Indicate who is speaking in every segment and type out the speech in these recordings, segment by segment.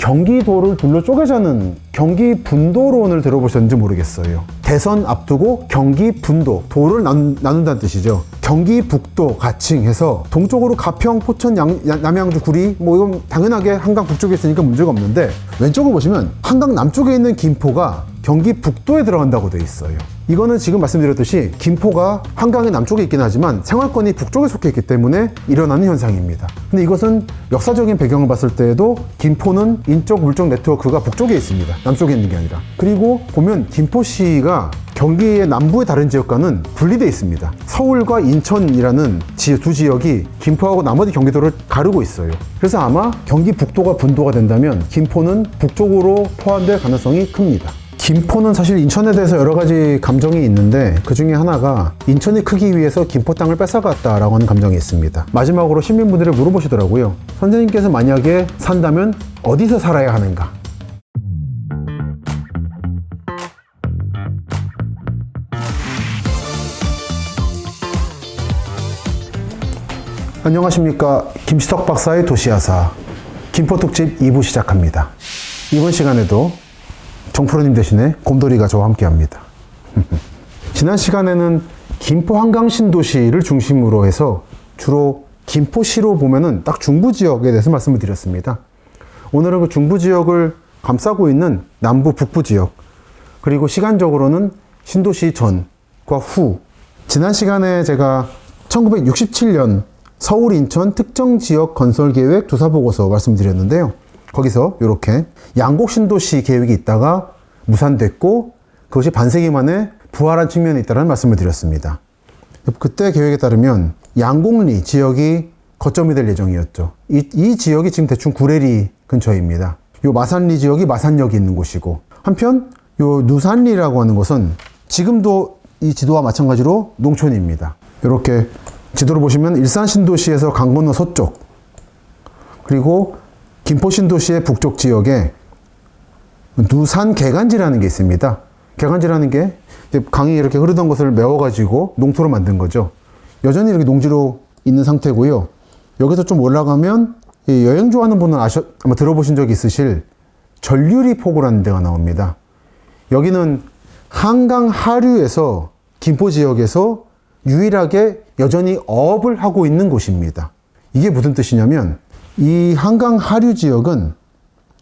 Speaker 1: 경기도를 둘러 쪼개자는 경기 분도론을 들어보셨는지 모르겠어요. 대선 앞두고 경기 분도, 도를 나눈다는 뜻이죠. 경기 북도 가칭해서 동쪽으로 가평, 포천, 남양주, 구리, 뭐 이건 당연하게 한강 북쪽에 있으니까 문제가 없는데, 왼쪽을 보시면 한강 남쪽에 있는 김포가 경기 북도에 들어간다고 돼 있어요. 이거는 지금 말씀드렸듯이 김포가 한강의 남쪽에 있긴 하지만 생활권이 북쪽에 속해 있기 때문에 일어나는 현상입니다. 근데 이것은 역사적인 배경을 봤을 때에도 김포는 인적 물적 네트워크가 북쪽에 있습니다. 남쪽에 있는 게 아니라. 그리고 보면 김포시가 경기의 남부의 다른 지역과는 분리되어 있습니다. 서울과 인천이라는 두 지역이 김포하고 나머지 경기도를 가르고 있어요. 그래서 아마 경기 북도가 분도가 된다면 김포는 북쪽으로 포함될 가능성이 큽니다. 김포는 사실 인천에 대해서 여러 가지 감정이 있는데, 그 중에 하나가 인천이 크기 위해서 김포 땅을 뺏어갔다라고 하는 감정이 있습니다. 마지막으로 시민분들이 물어보시더라고요. 선생님께서 만약에 산다면 어디서 살아야 하는가? 안녕하십니까. 김시석 박사의 도시야사 김포특집 2부 시작합니다. 이번 시간에도 정프로님 대신에 곰돌이가 저와 함께 합니다. 지난 시간에는 김포 한강 신도시를 중심으로 해서 주로 김포시로 보면은 딱 중부 지역에 대해서 말씀을 드렸습니다. 오늘은 그 중부 지역을 감싸고 있는 남부 북부 지역, 그리고 시간적으로는 신도시 전과 후. 지난 시간에 제가 1967년 서울 인천 특정 지역 건설 계획 조사 보고서 말씀드렸는데요. 거기서 이렇게 양곡 신도시 계획이 있다가 무산됐고, 그것이 반세기 만에 부활한 측면이 있다는 말씀을 드렸습니다. 그때 계획에 따르면 양곡리 지역이 거점이 될 예정이었죠. 이 지역이 지금 대충 구례리 근처입니다. 요 마산리 지역이 마산역이 있는 곳이고, 한편 요 누산리라고 하는 곳은 지금도 이 지도와 마찬가지로 농촌입니다. 이렇게 지도를 보시면 일산 신도시에서 강 건너 서쪽, 그리고 김포 신도시의 북쪽 지역에 누산 개간지라는 게 있습니다. 개간지라는 게 강이 이렇게 흐르던 것을 메워가지고 농토로 만든 거죠. 여전히 이렇게 농지로 있는 상태고요. 여기서 좀 올라가면 여행 좋아하는 분은 아마 들어보신 적이 있으실 전류리 포구라는 데가 나옵니다. 여기는 한강 하류에서 김포 지역에서 유일하게 여전히 어업을 하고 있는 곳입니다. 이게 무슨 뜻이냐면, 이 한강 하류 지역은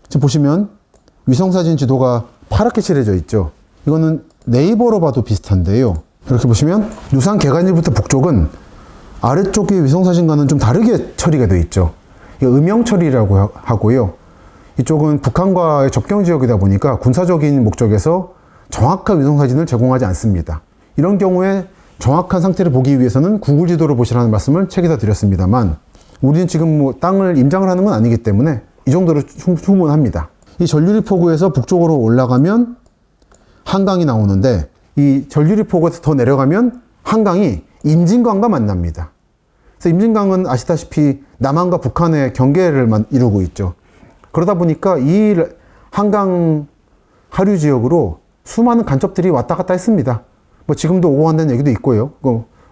Speaker 1: 지금 보시면 위성사진 지도가 파랗게 칠해져 있죠. 이거는 네이버로 봐도 비슷한데요. 이렇게 보시면 누산 개간지부터 북쪽은 아래쪽의 위성사진과는 좀 다르게 처리가 되어 있죠. 이게 음영 처리라고 하고요. 이쪽은 북한과의 접경 지역이다 보니까 군사적인 목적에서 정확한 위성사진을 제공하지 않습니다. 이런 경우에 정확한 상태를 보기 위해서는 구글 지도를 보시라는 말씀을 책에서 드렸습니다만, 우리는 지금 뭐 땅을 임장을 하는 건 아니기 때문에 이 정도로 충분합니다. 이 전류리 포구에서 북쪽으로 올라가면 한강이 나오는데, 이 전류리 포구에서 더 내려가면 한강이 임진강과 만납니다. 그래서 임진강은 아시다시피 남한과 북한의 경계를 이루고 있죠. 그러다 보니까 이 한강 하류 지역으로 수많은 간첩들이 왔다 갔다 했습니다. 뭐 지금도 오고 간다는 얘기도 있고요.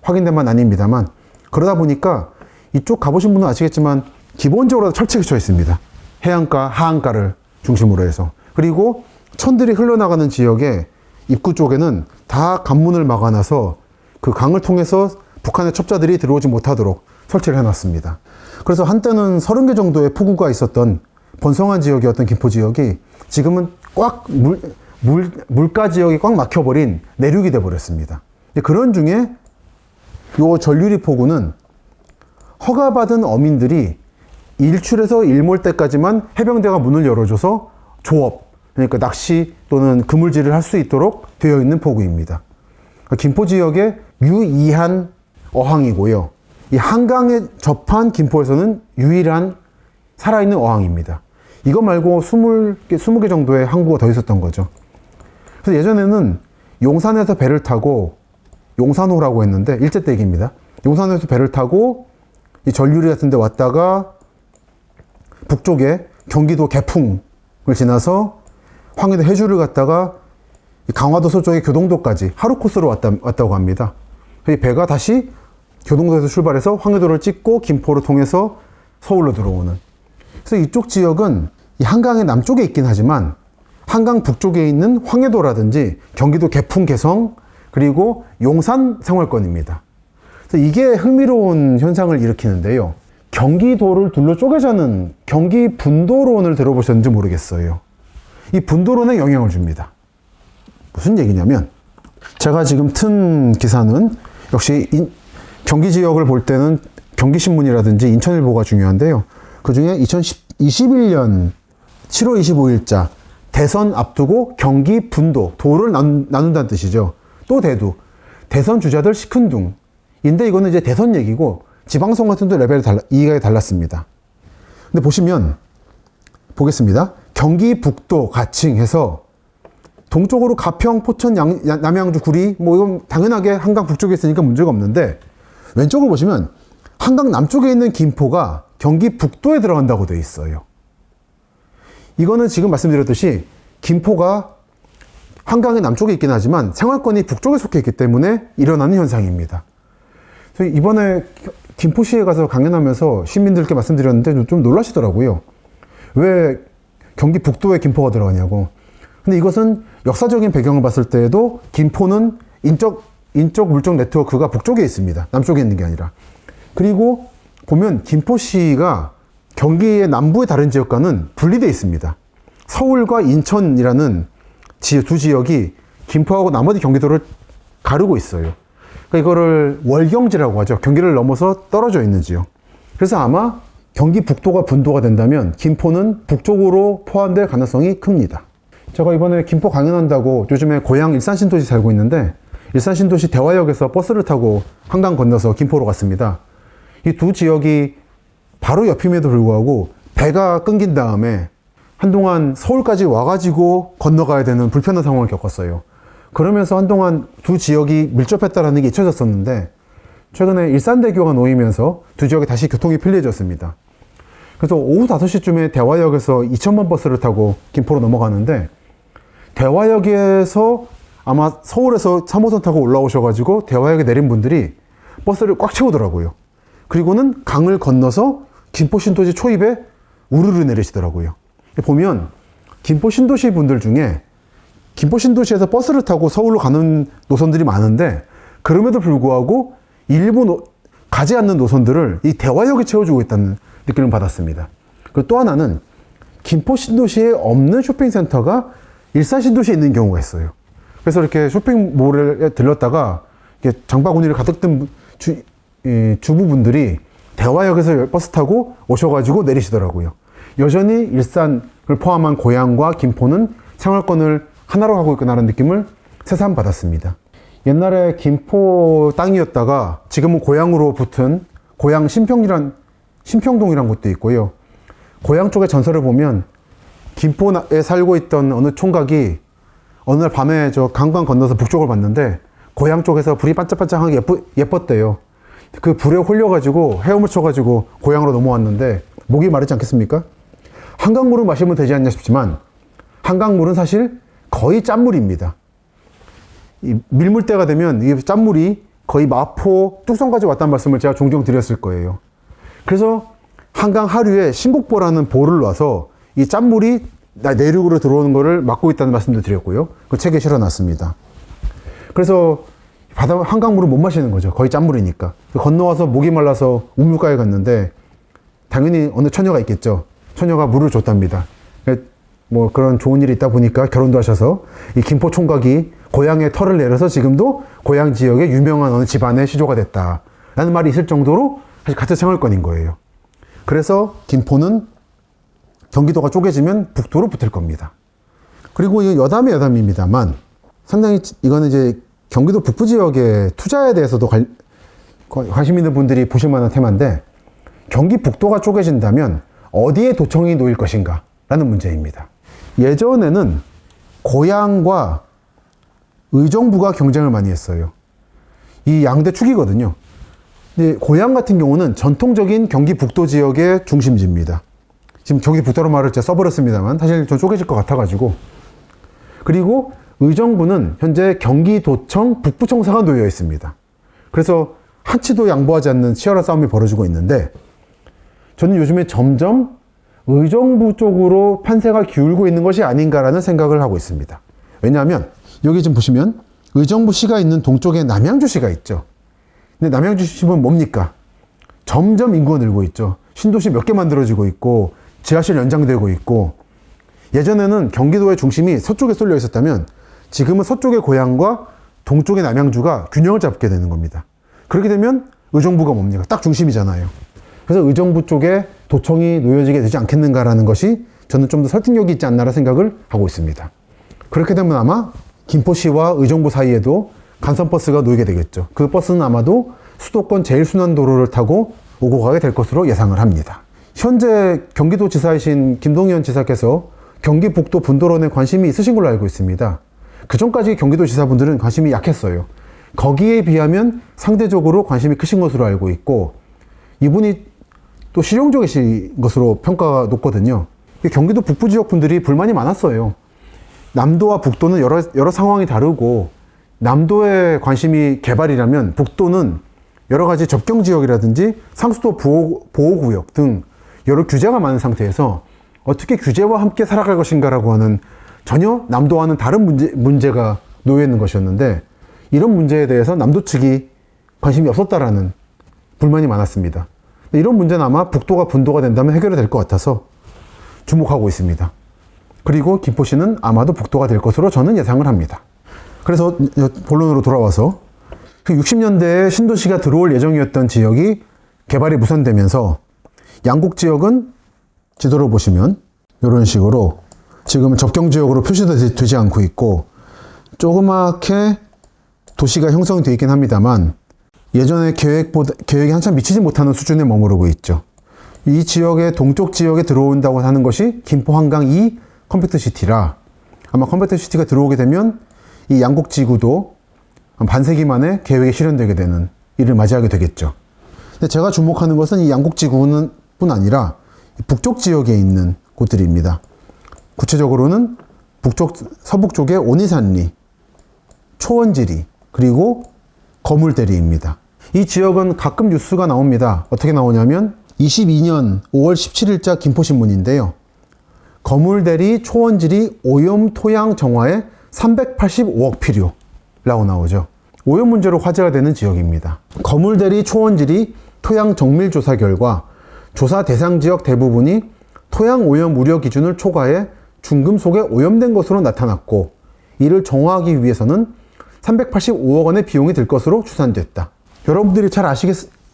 Speaker 1: 확인된 건 아닙니다만, 그러다 보니까 이쪽 가보신 분은 아시겠지만 기본적으로 철책이 쳐 있습니다. 해안가, 하안가를 중심으로 해서. 그리고 천들이 흘러나가는 지역의 입구 쪽에는 다 관문을 막아놔서 그 강을 통해서 북한의 첩자들이 들어오지 못하도록 설치를 해놨습니다. 그래서 한때는 30개 정도의 포구가 있었던 번성한 지역이었던 김포 지역이 지금은 꽉 물가 지역이 꽉 막혀버린 내륙이 돼버렸습니다. 그런 중에 요 전류리 포구는 허가받은 어민들이 일출에서 일몰 때까지만 해병대가 문을 열어줘서 조업, 그러니까 낚시 또는 그물질을 할 수 있도록 되어 있는 포구입니다. 김포 지역의 유이한 어항이고요. 이 한강에 접한 김포에서는 유일한 살아있는 어항입니다. 이거 말고 20개 정도의 항구가 더 있었던 거죠. 그래서 예전에는 용산에서 배를 타고, 용산호라고 했는데 일제 때 얘기입니다. 용산에서 배를 타고 이 전류리 같은 데 왔다가 북쪽에 경기도 개풍을 지나서 황해도 해주를 갔다가 강화도 서쪽의 교동도까지 하루 코스로 왔다고 합니다. 이 배가 다시 교동도에서 출발해서 황해도를 찍고 김포를 통해서 서울로 들어오는. 그래서 이쪽 지역은 이 한강의 남쪽에 있긴 하지만 한강 북쪽에 있는 황해도라든지 경기도 개풍 개성 그리고 용산 생활권입니다. 그래서 이게 흥미로운 현상을 일으키는데요. 경기도를 둘러 쪼개자는 경기 분도론을 들어보셨는지 모르겠어요. 이 분도론에 영향을 줍니다. 무슨 얘기냐면 제가 지금 튼 기사는 역시 경기 지역을 볼 때는 경기신문이라든지 인천일보가 중요한데요. 그 중에 2021년 7월 25일자 대선 앞두고 경기 분도, 도를 나눈다는 뜻이죠. 또 대두, 대선 주자들 시큰둥인데 이거는 이제 대선 얘기고 지방선거도 레벨이 이해가 달랐습니다. 근데 보시면 보겠습니다. 경기 북도 가칭해서 동쪽으로 가평, 포천, 남양주, 구리 뭐 이건 당연하게 한강 북쪽에 있으니까 문제가 없는데 왼쪽을 보시면 한강 남쪽에 있는 김포가 경기 북도에 들어간다고 되어 있어요. 이거는 지금 말씀드렸듯이 김포가 한강의 남쪽에 있긴 하지만 생활권이 북쪽에 속해 있기 때문에 일어나는 현상입니다. 그래서 이번에 김포시에 가서 강연하면서 시민들께 말씀드렸는데 좀 놀라시더라고요. 왜 경기 북도에 김포가 들어가냐고. 근데 이것은 역사적인 배경을 봤을 때에도 김포는 인적 물적 네트워크가 북쪽에 있습니다. 남쪽에 있는 게 아니라. 그리고 보면 김포시가 경기의 남부의 다른 지역과는 분리되어 있습니다. 서울과 인천이라는 두 지역이 김포하고 나머지 경기도를 가르고 있어요. 그러니까 이거를 월경지라고 하죠. 경기를 넘어서 떨어져 있는 지역. 그래서 아마 경기 북도가 분도가 된다면 김포는 북쪽으로 포함될 가능성이 큽니다. 제가 이번에 김포 강연한다고 요즘에 고향 일산신도시 살고 있는데 일산신도시 대화역에서 버스를 타고 한강 건너서 김포로 갔습니다. 이 두 지역이 바로 옆임에도 불구하고 배가 끊긴 다음에 한동안 서울까지 와가지고 건너가야 되는 불편한 상황을 겪었어요. 그러면서 한동안 두 지역이 밀접했다는 게 잊혀졌었는데 최근에 일산대교가 놓이면서 두 지역이 다시 교통이 편리해졌습니다. 그래서 오후 5시쯤에 대화역에서 2000번 버스를 타고 김포로 넘어가는데 대화역에서 아마 서울에서 3호선 타고 올라오셔가지고 대화역에 내린 분들이 버스를 꽉 채우더라고요. 그리고는 강을 건너서 김포신도시 초입에 우르르 내리시더라고요. 보면 김포신도시 분들 중에 김포신도시에서 버스를 타고 서울로 가는 노선들이 많은데 그럼에도 불구하고 일부 가지 않는 노선들을 이 대화역이 채워주고 있다는 느낌을 받았습니다. 그리고 또 하나는 김포신도시에 없는 쇼핑센터가 일산신도시에 있는 경우가 있어요. 그래서 이렇게 쇼핑몰에 들렀다가 장바구니를 가득 든 주부분들이 대화역에서 버스 타고 오셔가지고 내리시더라고요. 여전히 일산을 포함한 고향과 김포는 생활권을 하나로 하고 있구나라는 느낌을 새삼 받았습니다. 옛날에 김포 땅이었다가 지금은 고향으로 붙은 고향 신평동이란 곳도 있고요. 고향 쪽의 전설을 보면 김포에 살고 있던 어느 총각이 어느 날 밤에 저 강강 건너서 북쪽을 봤는데 고향 쪽에서 불이 반짝반짝하게 예뻤대요. 그 불에 홀려가지고 헤엄을 쳐가지고 고향으로 넘어왔는데 목이 마르지 않겠습니까? 한강물을 마시면 되지 않냐 싶지만 한강물은 사실 거의 짠물입니다. 이 밀물때가 되면 이 짠물이 거의 마포, 뚝섬까지 왔다는 말씀을 제가 종종 드렸을 거예요. 그래서 한강 하류에 신곡보라는 보를 놔서 이 짠물이 내륙으로 들어오는 것을 막고 있다는 말씀도 드렸고요. 그 책에 실어놨습니다. 그래서 한강물을 못 마시는 거죠. 거의 짠물이니까. 건너와서 목이 말라서 우물가에 갔는데 당연히 어느 처녀가 있겠죠. 처녀가 물을 줬답니다. 뭐 그런 좋은 일이 있다 보니까 결혼도 하셔서 이 김포 총각이 고향에 털을 내려서 지금도 고향 지역의 유명한 어느 집안의 시조가 됐다라는 말이 있을 정도로 사실 같은 생활권인 거예요. 그래서 김포는 경기도가 쪼개지면 북도로 붙을 겁니다. 그리고 이 여담의 여담입니다만 상당히 이거는 이제 경기도 북부 지역의 투자에 대해서도 관심 있는 분들이 보실 만한 테마인데 경기 북도가 쪼개진다면 어디에 도청이 놓일 것인가 라는 문제입니다. 예전에는 고향과 의정부가 경쟁을 많이 했어요. 이 양대 축이거든요. 근데 고향 같은 경우는 전통적인 경기 북도 지역의 중심지입니다. 지금 경기 북도로 말을 제가 써버렸습니다만 사실 좀 쪼개질 것 같아가지고. 그리고 의정부는 현재 경기도청 북부청사가 놓여 있습니다. 그래서 한치도 양보하지 않는 치열한 싸움이 벌어지고 있는데 저는 요즘에 점점 의정부 쪽으로 판세가 기울고 있는 것이 아닌가라는 생각을 하고 있습니다. 왜냐하면 여기 좀 보시면 의정부시가 있는 동쪽에 남양주시가 있죠. 근데 남양주시는 뭡니까? 점점 인구가 늘고 있죠. 신도시 몇 개 만들어지고 있고 지하실 연장되고 있고, 예전에는 경기도의 중심이 서쪽에 쏠려 있었다면 지금은 서쪽의 고향과 동쪽의 남양주가 균형을 잡게 되는 겁니다. 그렇게 되면 의정부가 뭡니까? 딱 중심이잖아요. 그래서 의정부 쪽에 도청이 놓여지게 되지 않겠는가라는 것이 저는 좀 더 설득력이 있지 않나라는 생각을 하고 있습니다. 그렇게 되면 아마 김포시와 의정부 사이에도 간선버스가 놓이게 되겠죠. 그 버스는 아마도 수도권 제일순환도로를 타고 오고 가게 될 것으로 예상을 합니다. 현재 경기도지사이신 김동연 지사께서 경기북도 분도론에 관심이 있으신 걸로 알고 있습니다. 그전까지 경기도지사분들은 관심이 약했어요. 거기에 비하면 상대적으로 관심이 크신 것으로 알고 있고, 이분이 또 실용적이신 것으로 평가가 높거든요. 경기도 북부 지역 분들이 불만이 많았어요. 남도와 북도는 여러 상황이 다르고, 남도에 관심이 개발이라면 북도는 여러 가지 접경 지역이라든지 상수도 보호구역 등 여러 규제가 많은 상태에서 어떻게 규제와 함께 살아갈 것인가라고 하는 전혀 남도와는 다른 문제가 놓여 있는 것이었는데, 이런 문제에 대해서 남도 측이 관심이 없었다라는 불만이 많았습니다. 이런 문제는 아마 북도가 분도가 된다면 해결이 될 것 같아서 주목하고 있습니다. 그리고 김포시는 아마도 북도가 될 것으로 저는 예상을 합니다. 그래서 본론으로 돌아와서 60년대에 신도시가 들어올 예정이었던 지역이 개발이 무산되면서 양곡 지역은 지도로 보시면 이런 식으로 지금 접경지역으로 표시되지 않고 있고, 조그맣게 도시가 형성되어 있긴 합니다만 예전의 계획이 한참 미치지 못하는 수준에 머무르고 있죠. 이 지역의 동쪽 지역에 들어온다고 하는 것이 김포 한강 2 컴팩트시티라, 아마 컴팩트시티가 들어오게 되면 이 양곡지구도 반세기 만에 계획이 실현되게 되는 일을 맞이하게 되겠죠. 근데 제가 주목하는 것은 이 양곡지구는 뿐 아니라 북쪽 지역에 있는 곳들입니다. 구체적으로는 서북 쪽의 오니산리, 초원지리, 그리고 거물대리입니다. 이 지역은 가끔 뉴스가 나옵니다. 어떻게 나오냐면 22년 5월 17일자 김포신문인데요. 거물대리 초원지리 오염 토양 정화에 385억 필요라고 나오죠. 오염 문제로 화제가 되는 지역입니다. 거물대리 초원지리 토양 정밀 조사 결과 조사 대상 지역 대부분이 토양 오염 우려 기준을 초과해 중금속에 오염된 것으로 나타났고, 이를 정화하기 위해서는 385억 원의 비용이 들 것으로 추산됐다. 여러분들이 잘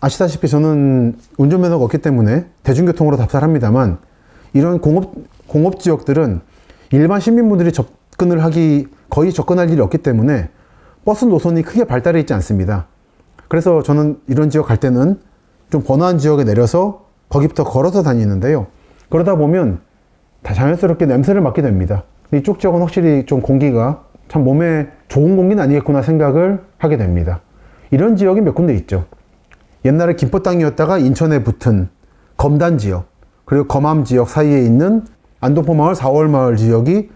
Speaker 1: 아시다시피 저는 운전면허가 없기 때문에 대중교통으로 답사합니다만, 이런 공업 지역들은 일반 시민분들이 거의 접근할 일이 없기 때문에 버스 노선이 크게 발달해 있지 않습니다. 그래서 저는 이런 지역 갈 때는 좀 번화한 지역에 내려서 거기부터 걸어서 다니는데요. 그러다 보면 다 자연스럽게 냄새를 맡게 됩니다. 이쪽 지역은 확실히 좀 공기가 참 몸에 좋은 공기는 아니겠구나 생각을 하게 됩니다. 이런 지역이 몇 군데 있죠. 옛날에 김포 땅이었다가 인천에 붙은 검단 지역, 그리고 검암 지역 사이에 있는 안동포 마을, 4월 마을 지역이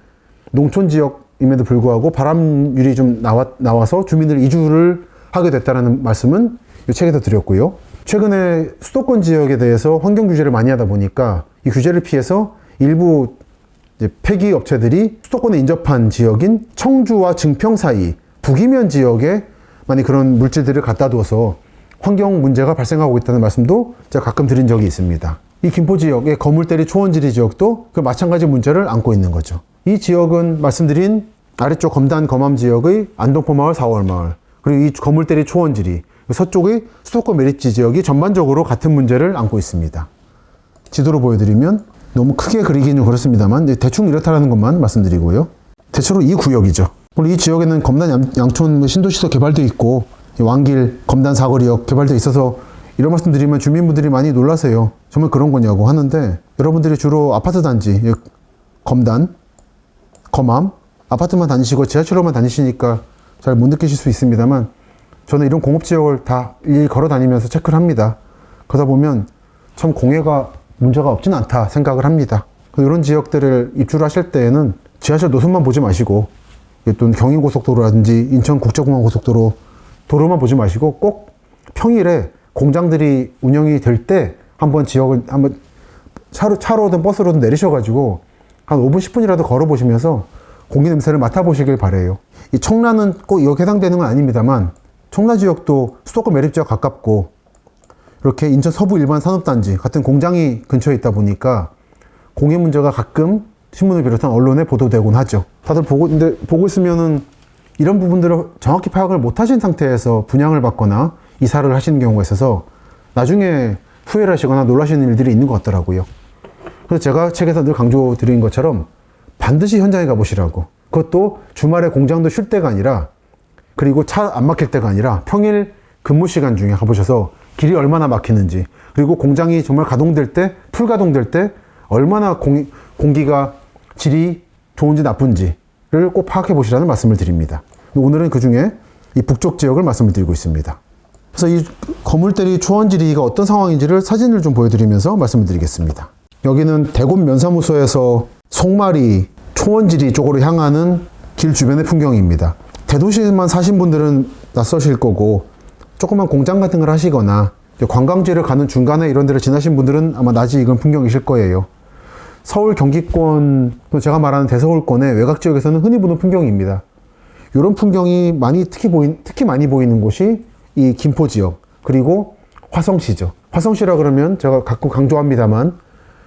Speaker 1: 농촌 지역임에도 불구하고 바람률이 좀 나와서 주민들 이주를 하게 됐다는 말씀은 이 책에서 드렸고요. 최근에 수도권 지역에 대해서 환경 규제를 많이 하다 보니까 이 규제를 피해서 일부 폐기 업체들이 수도권에 인접한 지역인 청주와 증평 사이 북이면 지역에 많이 그런 물질들을 갖다 둬서 환경 문제가 발생하고 있다는 말씀도 제가 가끔 드린 적이 있습니다. 이 김포 지역의 거물대리 초원지리 지역도 그 마찬가지 문제를 안고 있는 거죠. 이 지역은 말씀드린 아래쪽 검단 검암 지역의 안동포 마을, 4월 마을, 그리고 이 거물대리 초원지리 서쪽의 수도권 메리츠 지역이 전반적으로 같은 문제를 안고 있습니다. 지도로 보여드리면 너무 크게 그리기는 그렇습니다만 대충 이렇다라는 것만 말씀드리고요. 대체로 이 구역이죠. 이 지역에는 검단 양촌 신도시도 개발되어 있고 왕길 검단 사거리역 개발되어 있어서 이런 말씀 드리면 주민분들이 많이 놀라세요. 정말 그런 거냐고 하는데, 여러분들이 주로 아파트 단지 검단, 검암 아파트만 다니시고 지하철로만 다니시니까 잘 못 느끼실 수 있습니다만, 저는 이런 공업지역을 다 일일이 걸어 다니면서 체크를 합니다. 그러다 보면 참 공해가 문제가 없진 않다 생각을 합니다. 이런 지역들을 입주를 하실 때에는 지하철 노선만 보지 마시고, 또 경인고속도로라든지 인천국제공항 고속도로 도로만 보지 마시고 꼭 평일에 공장들이 운영이 될 때 한번 지역을 한번 차로든 버스로든 내리셔가지고 한 5분, 10분이라도 걸어보시면서 공기 냄새를 맡아보시길 바래요. 이 청라는 꼭 여기 해당되는 건 아닙니다만 청라 지역도 수도권 매립지와 가깝고 이렇게 인천 서부 일반 산업단지 같은 공장이 근처에 있다 보니까 공해 문제가 가끔 신문을 비롯한 언론에 보도되곤 하죠. 다들 보고 있으면은 이런 부분들을 정확히 파악을 못 하신 상태에서 분양을 받거나 이사를 하시는 경우가 있어서 나중에 후회를 하시거나 놀라시는 일들이 있는 것 같더라고요. 그래서 제가 책에서 늘 강조드린 것처럼 반드시 현장에 가보시라고. 그것도 주말에 공장도 쉴 때가 아니라, 그리고 차 안 막힐 때가 아니라 평일 근무 시간 중에 가보셔서 길이 얼마나 막히는지, 그리고 공장이 정말 가동될 때, 풀 가동될 때 얼마나 공기가 질이 좋은지 나쁜지를 꼭 파악해 보시라는 말씀을 드립니다. 오늘은 그 중에 이 북쪽 지역을 말씀을 드리고 있습니다. 그래서 이 거물대리 초원지리가 어떤 상황인지를 사진을 좀 보여드리면서 말씀을 드리겠습니다. 여기는 대곤 면사무소에서 송마리 초원지리 쪽으로 향하는 길 주변의 풍경입니다. 대도시에만 사신 분들은 낯서실 거고, 조그만 공장 같은 걸 하시거나 관광지를 가는 중간에 이런 데를 지나신 분들은 아마 낯이 익은 풍경이실 거예요. 서울 경기권, 또 제가 말하는 대서울권의 외곽 지역에서는 흔히 보는 풍경입니다. 이런 풍경이 특히 많이 보이는 곳이 이 김포 지역, 그리고 화성시죠. 화성시라 그러면 제가 가끔 강조합니다만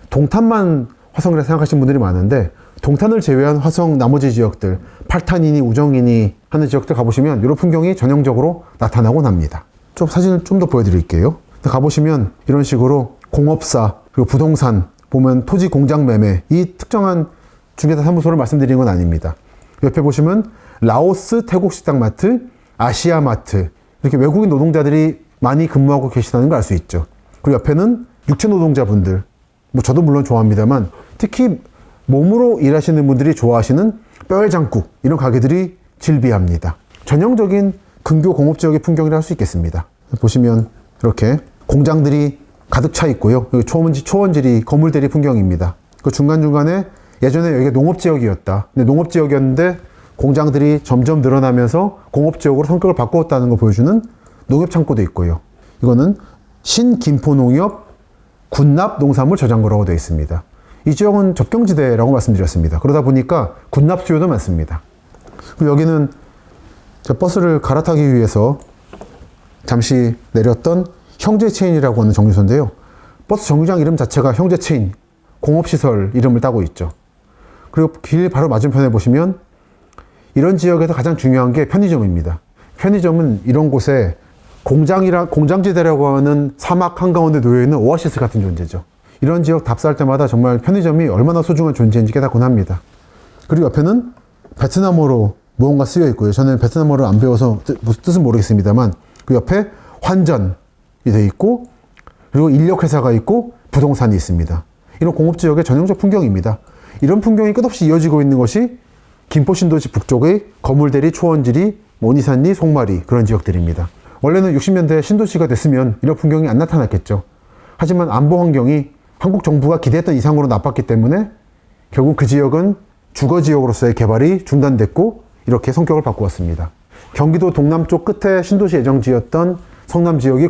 Speaker 1: 동탄만 화성이라 생각하시는 분들이 많은데, 동탄을 제외한 화성 나머지 지역들, 팔탄이니 우정이니 하는 지역들 가보시면 이런 풍경이 전형적으로 나타나곤 합니다. 좀 사진을 좀 더 보여드릴게요. 가보시면 이런 식으로 공업사, 그리고 부동산, 보면 토지 공장 매매, 이 특정한 중개사 사무소를 말씀드리는 건 아닙니다. 옆에 보시면 라오스 태국식당마트, 아시아마트, 이렇게 외국인 노동자들이 많이 근무하고 계시다는 걸 알 수 있죠. 그리고 옆에는 육체 노동자분들, 저도 물론 좋아합니다만 특히 몸으로 일하시는 분들이 좋아하시는 뼈의 장국, 이런 가게들이 즐비합니다. 전형적인 근교 공업지역의 풍경이라 할 수 있겠습니다. 보시면 이렇게 공장들이 가득 차 있고요. 여기 초원지리 거물대리 풍경입니다. 그 중간중간에 예전에 여기가 농업지역이었다. 근데 농업지역이었는데 공장들이 점점 늘어나면서 공업지역으로 성격을 바꾸었다는 걸 보여주는 농협창고도 있고요. 이거는 신김포농협 군납 농산물 저장고라고 되어 있습니다. 이 지역은 접경지대라고 말씀드렸습니다. 그러다 보니까 군납 수요도 많습니다. 그리고 여기는 버스를 갈아타기 위해서 잠시 내렸던 형제체인이라고 하는 정류소인데요. 버스 정류장 이름 자체가 형제체인, 공업시설 이름을 따고 있죠. 그리고 길 바로 맞은편에 보시면 이런 지역에서 가장 중요한 게 편의점입니다. 편의점은 이런 곳에 공장지대라고 하는 사막 한가운데 놓여있는 오아시스 같은 존재죠. 이런 지역 답사할 때마다 정말 편의점이 얼마나 소중한 존재인지 깨닫곤 합니다. 그리고 옆에는 베트남어로 무언가 쓰여 있고요. 저는 베트남어를 안 배워서 무슨 뜻은 모르겠습니다만 그 옆에 환전이 되어 있고, 그리고 인력회사가 있고 부동산이 있습니다. 이런 공업지역의 전형적 풍경입니다. 이런 풍경이 끝없이 이어지고 있는 것이 김포신도시 북쪽의 거물대리, 초원지리, 모니산리, 송마리 그런 지역들입니다. 원래는 60년대 신도시가 됐으면 이런 풍경이 안 나타났겠죠. 하지만 안보 환경이 한국 정부가 기대했던 이상으로 나빴기 때문에 결국 그 지역은 주거지역으로서의 개발이 중단됐고 이렇게 성격을 바꾸었습니다. 경기도 동남쪽 끝에 신도시 예정지였던 성남 지역이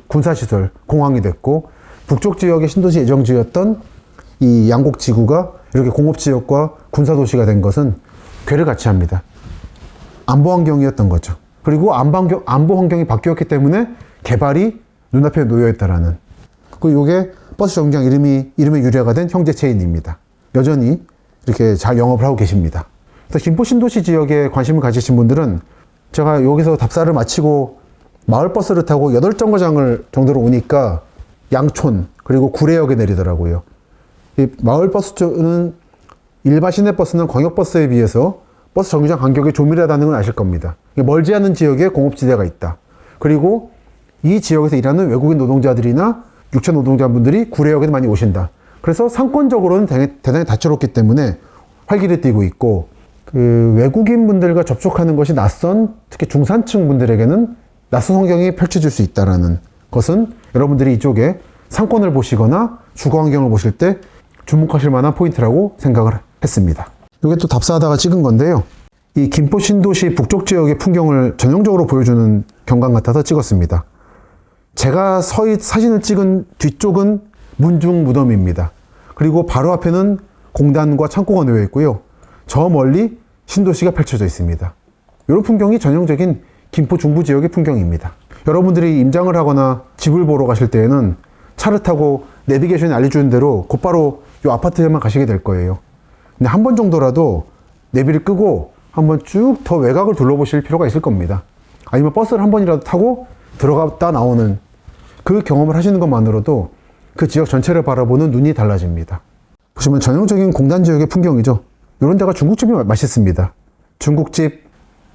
Speaker 1: 군사시설, 공항이 됐고, 북쪽 지역의 신도시 예정지였던 이 양곡지구가 이렇게 공업지역과 군사도시가 된 것은 괴를 같이 합니다. 안보 환경이었던 거죠. 그리고 안보 환경이 바뀌었기 때문에 개발이 눈앞에 놓여있다라는. 그리고 이게 버스 정류장 이름에 유래가 된 형제체인입니다. 여전히 이렇게 잘 영업을 하고 계십니다. 그래서 김포 신도시 지역에 관심을 가지신 분들은 제가 여기서 답사를 마치고 마을버스를 타고 8정거장을 정도로 오니까 양촌 그리고 구례역에 내리더라고요. 이 마을버스는 일반 시내버스는 광역버스에 비해서 버스 정류장 간격이 조밀하다는 걸 아실 겁니다. 멀지 않은 지역에 공업지대가 있다. 그리고 이 지역에서 일하는 외국인 노동자들이나 육체 노동자분들이 구례역에 많이 오신다. 그래서 상권적으로는 대단히 다채롭기 때문에 활기를 띠고 있고, 그 외국인 분들과 접촉하는 것이 낯선 특히 중산층 분들에게는 낯선 환경이 펼쳐질 수 있다는 것은 여러분들이 이쪽에 상권을 보시거나 주거 환경을 보실 때 주목하실 만한 포인트라고 생각을 했습니다. 이게 또 답사하다가 찍은 건데요. 이 김포 신도시 북쪽 지역의 풍경을 전형적으로 보여주는 경관 같아서 찍었습니다. 제가 사진을 찍은 뒤쪽은 문중 무덤입니다. 그리고 바로 앞에는 공단과 창고가 놓여 있고요. 저 멀리 신도시가 펼쳐져 있습니다. 이런 풍경이 전형적인 김포 중부 지역의 풍경입니다. 여러분들이 임장을 하거나 집을 보러 가실 때에는 차를 타고 내비게이션이 알려주는 대로 곧바로 이 아파트에만 가시게 될 거예요. 근데 한 번 정도라도 내비를 끄고 한번 쭉 더 외곽을 둘러보실 필요가 있을 겁니다. 아니면 버스를 한 번이라도 타고 들어갔다 나오는 그 경험을 하시는 것만으로도 그 지역 전체를 바라보는 눈이 달라집니다. 보시면 전형적인 공단 지역의 풍경이죠. 이런 데가 중국집이 맛있습니다. 중국집,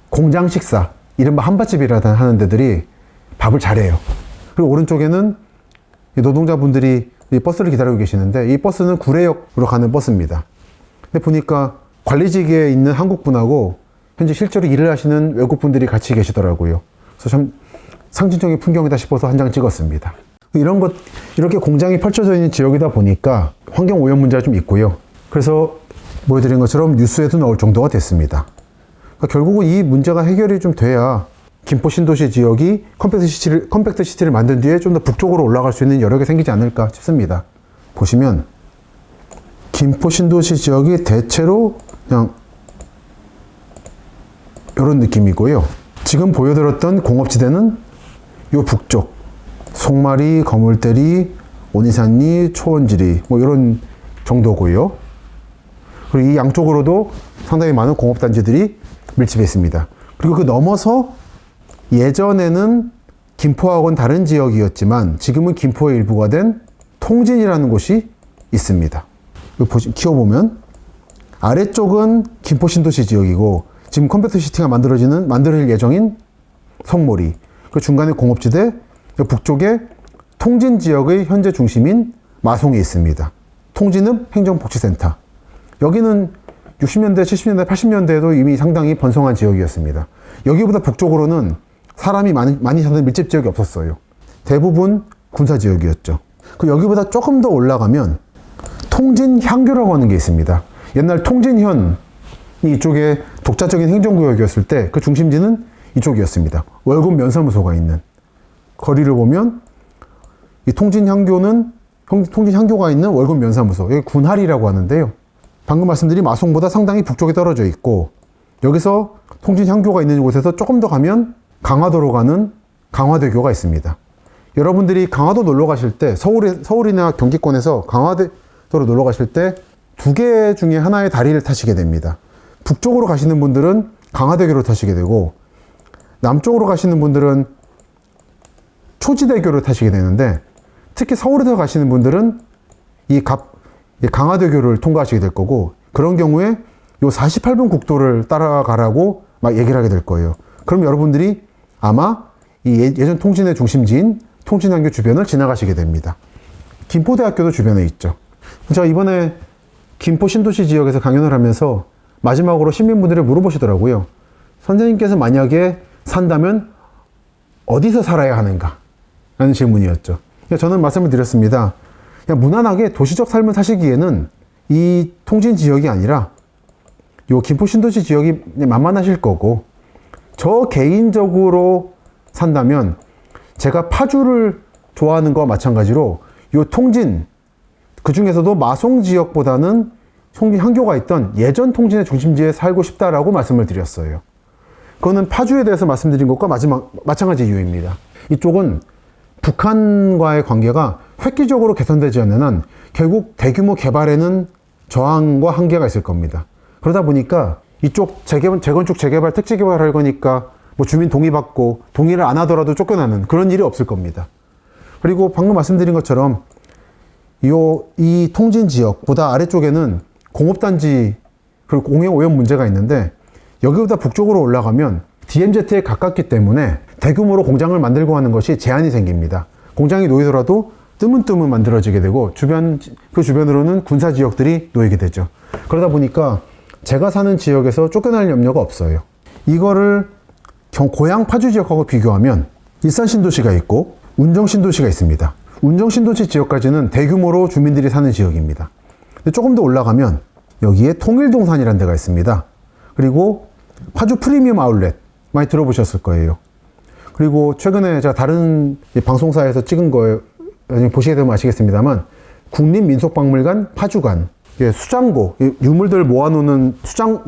Speaker 1: 공장 식사, 이른바 한밭집이라든 하는 데들이 밥을 잘해요. 그리고 오른쪽에는 노동자분들이 이 버스를 기다리고 계시는데, 이 버스는 구례역으로 가는 버스입니다. 근데 보니까 관리직에 있는 한국분하고 현재 실제로 일을 하시는 외국분들이 같이 계시더라고요. 그래서 참 상징적인 풍경이다 싶어서 한 장 찍었습니다. 이렇게 공장이 펼쳐져 있는 지역이다 보니까 환경 오염 문제가 좀 있고요. 그래서 보여드린 것처럼 뉴스에도 나올 정도가 됐습니다. 그러니까 결국은 이 문제가 해결이 좀 돼야 김포 신도시 지역이 컴팩트 시티를 만든 뒤에 좀 더 북쪽으로 올라갈 수 있는 여력이 생기지 않을까 싶습니다. 보시면 김포 신도시 지역이 대체로 그냥 이런 느낌이고요. 지금 보여드렸던 공업지대는 요 북쪽, 송마리, 거물대리, 오니산리, 초원지리 뭐 이런 정도고요. 그리고 이 양쪽으로도 상당히 많은 공업단지들이 밀집해 있습니다. 그리고 그 넘어서 예전에는 김포하고는 다른 지역이었지만 지금은 김포의 일부가 된 통진이라는 곳이 있습니다. 키워보면 아래쪽은 김포 신도시 지역이고 지금 컴팩트 시티가 만들어질 예정인 성모리, 그 중간에 공업지대, 그 북쪽에 통진 지역의 현재 중심인 마송에 있습니다. 통진읍 행정복지센터. 여기는 60년대, 70년대, 80년대에도 이미 상당히 번성한 지역이었습니다. 여기보다 북쪽으로는 사람이 많이 사는 밀집 지역이 없었어요. 대부분 군사 지역이었죠. 그 여기보다 조금 더 올라가면 통진향교라고 하는 게 있습니다. 옛날 통진현이 이쪽에 독자적인 행정구역이었을 때 그 중심지는 이쪽이었습니다. 월급 면사무소가 있는 거리를 보면 이 통진향교가 있는 월급 면사무소, 여기 군할이라고 하는데요. 방금 말씀드린 마송보다 상당히 북쪽에 떨어져 있고, 여기서 통진향교가 있는 곳에서 조금 더 가면 강화도로 가는 강화대교가 있습니다. 여러분들이 강화도 놀러 가실 때, 서울이나 경기권에서 강화도로 놀러 가실 때 두 개 중에 하나의 다리를 타시게 됩니다. 북쪽으로 가시는 분들은 강화대교를 타시게 되고, 남쪽으로 가시는 분들은 초지대교를 타시게 되는데, 특히 서울에서 가시는 분들은 이 강화대교를 통과하시게 될 거고, 그런 경우에 요 48번 국도를 따라가라고 막 얘기를 하게 될 거예요. 그럼 여러분들이 아마 이 예전 통진의 중심지인 통진향교 주변을 지나가시게 됩니다. 김포대학교도 주변에 있죠. 제가 이번에 김포 신도시 지역에서 강연을 하면서 마지막으로 시민분들이 물어보시더라고요. 선생님께서 만약에 산다면 어디서 살아야 하는가? 라는 질문이었죠. 저는 말씀을 드렸습니다. 그냥 무난하게 도시적 삶을 사시기에는 이 통진 지역이 아니라 요 김포 신도시 지역이 만만하실 거고, 저 개인적으로 산다면 제가 파주를 좋아하는 거와 마찬가지로 요 통진, 그 중에서도 마송 지역보다는 향교가 있던 예전 통진의 중심지에 살고 싶다라고 말씀을 드렸어요. 그거는 파주에 대해서 말씀드린 것과 마찬가지 이유입니다. 이쪽은 북한과의 관계가 획기적으로 개선되지 않는 한 결국 대규모 개발에는 저항과 한계가 있을 겁니다. 그러다 보니까 이쪽 재건축, 재개발, 택지 개발할 거니까 뭐 주민 동의받고 동의를 안 하더라도 쫓겨나는 그런 일이 없을 겁니다. 그리고 방금 말씀드린 것처럼 이 통진 지역보다 아래쪽에는 공업단지 그리고 공해 오염 문제가 있는데, 여기보다 북쪽으로 올라가면 DMZ에 가깝기 때문에 대규모로 공장을 만들고 하는 것이 제한이 생깁니다. 공장이 놓이더라도 뜨문뜨문 만들어지게 되고 그 주변으로는 군사 지역들이 놓이게 되죠. 그러다 보니까 제가 사는 지역에서 쫓겨날 염려가 없어요. 이거를 고향 파주 지역하고 비교하면 일산 신도시가 있고 운정 신도시가 있습니다. 운정 신도시 지역까지는 대규모로 주민들이 사는 지역입니다. 근데 조금 더 올라가면 여기에 통일동산이라는 데가 있습니다. 그리고 파주 프리미엄 아울렛 많이 들어보셨을 거예요. 그리고 최근에 제가 다른 방송사에서 찍은 거에 나중에 보시게 되면 아시겠습니다만, 국립민속박물관 파주관, 수장고, 유물들 모아놓는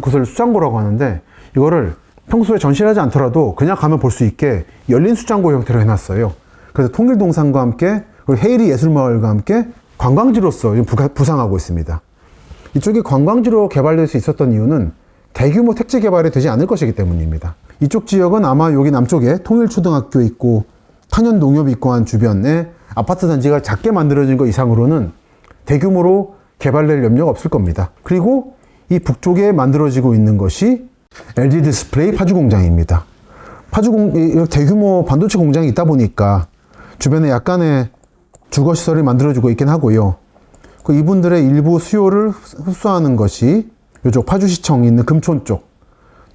Speaker 1: 곳을 수장고라고 하는데, 이거를 평소에 전시를 하지 않더라도 그냥 가면 볼 수 있게 열린 수장고 형태로 해놨어요. 그래서 통일동산과 함께, 그리고 헤이리 예술마을과 함께 관광지로서 부상하고 있습니다. 이쪽이 관광지로 개발될 수 있었던 이유는 대규모 택지 개발이 되지 않을 것이기 때문입니다. 이쪽 지역은 아마 여기 남쪽에 통일초등학교 있고 탄현농협이 있고 한 주변에 아파트 단지가 작게 만들어진 것 이상으로는 대규모로 개발될 염려가 없을 겁니다. 그리고 이 북쪽에 만들어지고 있는 것이 LG 디스플레이 파주 공장입니다. 대규모 반도체 공장이 있다 보니까 주변에 약간의 주거시설을 만들어주고 있긴 하고요. 이분들의 일부 수요를 흡수하는 것이 이쪽 파주시청 있는 금촌 쪽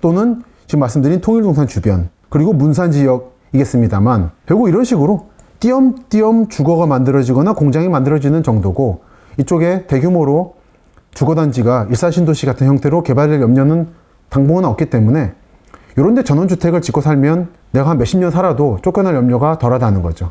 Speaker 1: 또는 지금 말씀드린 통일동산 주변 그리고 문산 지역이겠습니다만, 결국 이런 식으로 띄엄띄엄 주거가 만들어지거나 공장이 만들어지는 정도고, 이쪽에 대규모로 주거단지가 일사신도시 같은 형태로 개발될 염려는 당분간 없기 때문에 이런 데 전원주택을 짓고 살면 내가 한 몇십 년 살아도 쫓겨날 염려가 덜하다는 거죠.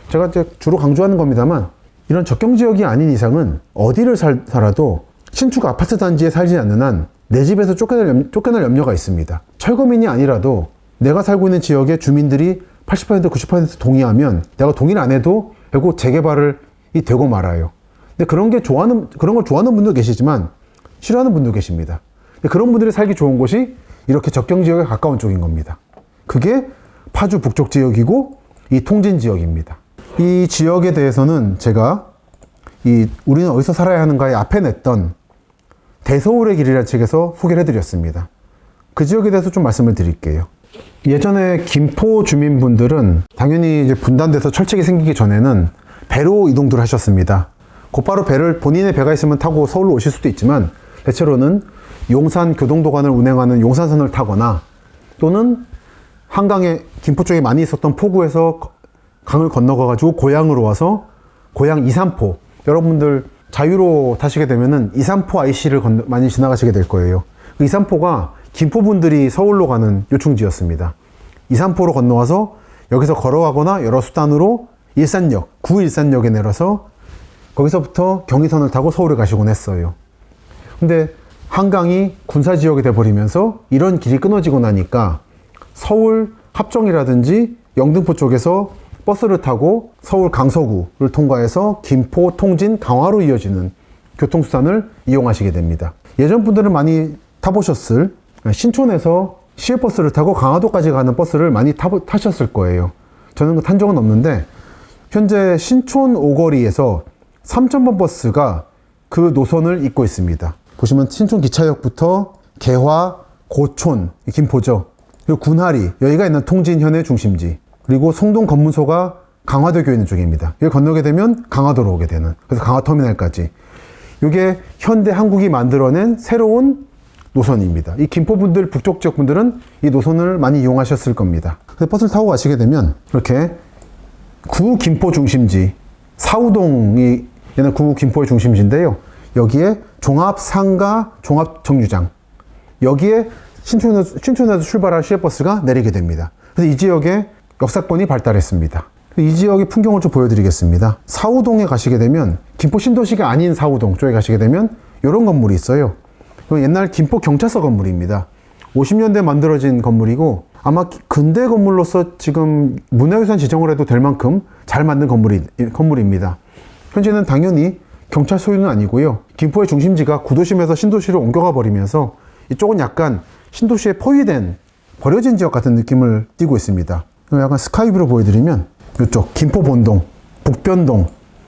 Speaker 1: 제가 이제 주로 강조하는 겁니다만, 이런 적경지역이 아닌 이상은 어디를 살아도 신축 아파트 단지에 살지 않는 한 내 집에서 쫓겨날 염려가 있습니다. 철거민이 아니라도 내가 살고 있는 지역의 주민들이 80% 90% 동의하면 내가 동의를 안 해도 결국 재개발이 되고 말아요. 근데 그런 걸 좋아하는 분도 계시지만 싫어하는 분도 계십니다. 근데 그런 분들이 살기 좋은 곳이 이렇게 적경지역에 가까운 쪽인 겁니다. 그게 파주 북쪽 지역이고 이 통진 지역입니다. 이 지역에 대해서는 제가 우리는 어디서 살아야 하는가의 앞에 냈던 대서울의 길이라는 책에서 소개를 해드렸습니다. 그 지역에 대해서 좀 말씀을 드릴게요. 예전에 김포 주민분들은 당연히 이제 분단돼서 철책이 생기기 전에는 배로 이동들 하셨습니다. 곧바로 본인의 배가 있으면 타고 서울로 오실 수도 있지만, 대체로는 용산 교동도관을 운행하는 용산선을 타거나 또는 한강에 김포 쪽에 많이 있었던 포구에서 강을 건너가가지고 고양으로 와서 고양 2, 3포, 여러분들 자유로 타시게 되면은 2, 3포 IC를 많이 지나가시게 될 거예요. 그 2, 3포가 김포분들이 서울로 가는 요충지였습니다. 2, 3포로 건너와서 여기서 걸어가거나 여러 수단으로 구일산역에 내려서 거기서부터 경의선을 타고 서울에 가시곤 했어요. 근데 한강이 군사지역이 돼버리면서 이런 길이 끊어지고 나니까 서울 합정이라든지 영등포 쪽에서 버스를 타고 서울 강서구를 통과해서 김포, 통진, 강화로 이어지는 교통수단을 이용하시게 됩니다. 예전 분들은 많이 타보셨을 신촌에서 시외버스를 타고 강화도까지 가는 버스를 많이 타셨을 거예요. 저는 탄 적은 없는데 현재 신촌 오거리에서 3000번 버스가 그 노선을 잇고 있습니다. 보시면 신촌 기차역부터 개화, 고촌, 김포죠. 그리고 군하리, 여기가 있는 통진현의 중심지. 그리고 송동 검문소가 강화도교에 있는 쪽입니다. 여기 건너게 되면 강화도로 오게 되는, 그래서 강화터미널까지. 이게 현대 한국이 만들어낸 새로운 노선입니다. 이 김포분들, 북쪽 지역 분들은 이 노선을 많이 이용하셨을 겁니다. 그래서 버스를 타고 가시게 되면 이렇게 구 김포 중심지, 사우동이 얘는 구 김포의 중심지인데요. 여기에 종합상가, 종합정류장, 여기에 신촌에서 출발할 시외버스가 내리게 됩니다. 그래서 이 지역에 역사권이 발달했습니다. 이 지역의 풍경을 좀 보여드리겠습니다. 사우동에 가시게 되면, 김포 신도시가 아닌 사우동 쪽에 가시게 되면 이런 건물이 있어요. 옛날 김포 경찰서 건물입니다. 50년대 만들어진 건물이고 아마 근대 건물로서 지금 문화유산 지정을 해도 될 만큼 잘 만든 건물입니다. 현재는 당연히 경찰 소유는 아니고요. 김포의 중심지가 구도심에서 신도시로 옮겨가 버리면서 이쪽은 약간 신도시에 포위된 버려진 지역 같은 느낌을 띠고 있습니다. 약간 스카이뷰로 보여드리면 이쪽 김포 본동, 북변동,